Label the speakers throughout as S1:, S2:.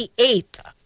S1: 38.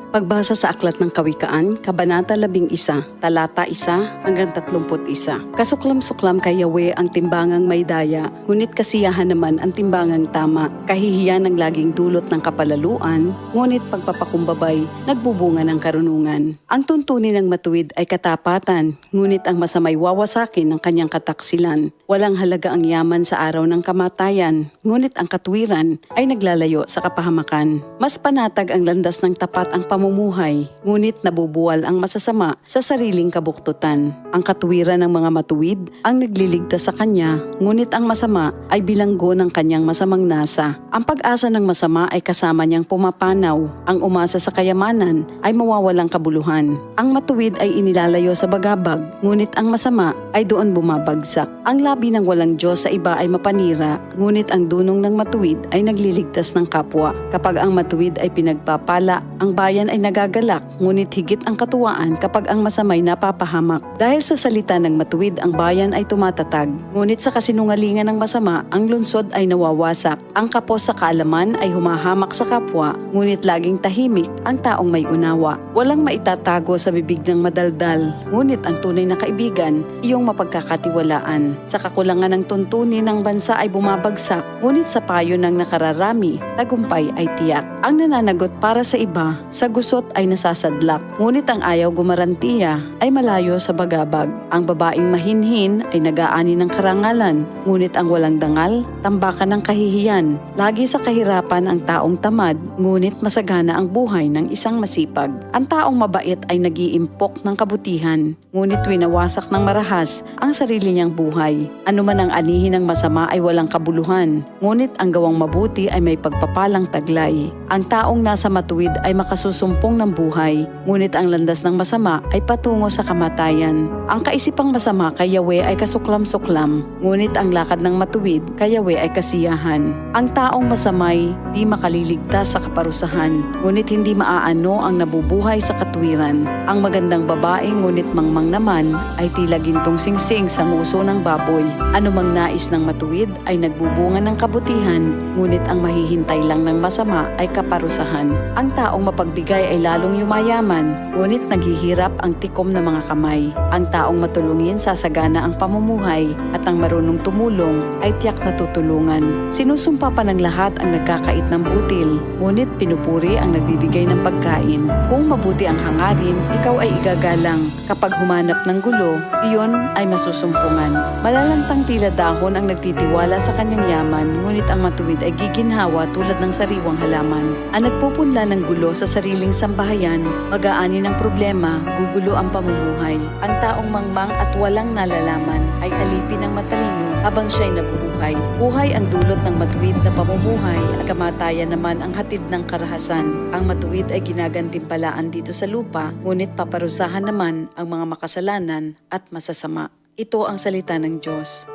S2: Pagbasa sa Aklat ng Kawikaan, Kabanata 11, Talata 1 hanggang 31. Kasuklam-suklam kay Yahweh ang timbangang may daya, ngunit kasiyahan naman ang timbangang tama. Kahihiyan ang laging dulot ng kapalaluan, ngunit pagpapakumbabay, nagbubunga ng karunungan. Ang tuntunin ng matuwid ay katapatan, ngunit ang masamay wawasakin ng kanyang kataksilan. Walang halaga ang yaman sa araw ng kamatayan, ngunit ang katwiran ay naglalayo sa kapahamakan. Mas panatag ang landas ng tapat ang pamumuhay, ngunit nabubuwal ang masasama sa sariling kabuktutan. Ang katuwiran ng mga matuwid ang nagliligtas sa kanya, ngunit ang masama ay bilanggo ng kanyang masamang nasa. Ang pag-asa ng masama ay kasama niyang pumapanaw. Ang umasa sa kayamanan ay mawawalang kabuluhan. Ang matuwid ay inilalayo sa bagabag, ngunit ang masama ay doon bumabagsak. Ang labi ng walang Diyos sa iba ay mapanira, ngunit ang dunong ng matuwid ay nagliligtas ng kapwa. Kapag ang matuwid ay pinagpapala, ang bayan ay nagagalak, ngunit higit ang katuwaan kapag ang masamay napapahamak. Dahil sa salita ng matuwid, ang bayan ay tumatatag, ngunit sa kasinungalingan ng masama, ang lungsod ay nawawasak. Ang kapos sa kaalaman ay humahamak sa kapwa, ngunit laging tahimik ang taong may unawa. Walang maitatago sa bibig ng madaldal, ngunit ang tunay na kaibigan, iyong mapagkakatiwalaan. Sa kakulangan ng tuntunin ng bansa ay bumabagsak, ngunit sa payo ng nakararami, tagumpay ay tiyak. Ang nananagot para sa iba, sa gusot ay nasasadlak, ngunit ang ayaw gumarantiya ay malayo sa bagabag. Ang babaeng mahinhin ay nag-aani ng karangalan, ngunit ang walang dangal, tambakan ng kahihiyan. Lagi sa kahirapan ang taong tamad, ngunit masagana ang buhay ng isang masipag. Ang taong mabait ay nag-iimpok ng kabutihan, ngunit winawasak ng marahas ang sarili niyang buhay. Ano man ang anihin ng masama ay walang kabuluhan, ngunit ang gawang mabuti ay may pagpapalang taglay. Ang taong nasa matuwid ay makasusumpong ng buhay, ngunit ang landas ng masama ay patungo sa kamatayan. Ang kaisipang masama kay Yahweh ay kasuklam-suklam, ngunit ang lakad ng matuwid kay Yahweh ay kasiyahan. Ang taong masamay di makaliligtas sa kaparusahan, ngunit hindi maaano ang nabubuhay sa katwiran. Ang magandang babae ngunit mangmang naman ay tila gintong singsing sa nguso ng baboy. Anumang nais ng matuwid ay nagbubunga ng kabutihan, ngunit ang mahihintay lang ng masama ay kaparusahan. Ang taong mapagbigay ay lalong yumayaman, ngunit naghihirap ang tikom ng mga kamay. Ang taong matulungin sasagana ang pamumuhay, at ang marunong tumulong ay tiyak na tutulungan. Sinusumpa pa ng lahat ang nagkakait ng butil, ngunit pinupuri ang nagbibigay ng pagkain. Kung mabuti ang hangarin, ikaw ay igagalang. Kapag humanap ng gulo, iyon ay masusumpungan. Malalantang tila dahon ang nagtitiwala sa kanyang yaman, ngunit ang matuwid ay giginhawa tulad ng sariwang halaman. Ang nagpupunla ng gulo sa sariling sambahayan, mag-aani ng problema, gugulo ang pamumuhay. Ang taong mangmang at walang nalalaman ay alipin ng matalino habang siya'y nabubuhay. Buhay ang dulot ng matuwid na pamumuhay, at kamatayan naman ang hatid ng karahasan. Ang matuwid ay ginagantimpalaan dito sa lupa, ngunit paparusahan naman ang mga makasalanan at masasama. Ito ang salita ng Diyos.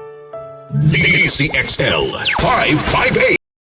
S3: DCXL 558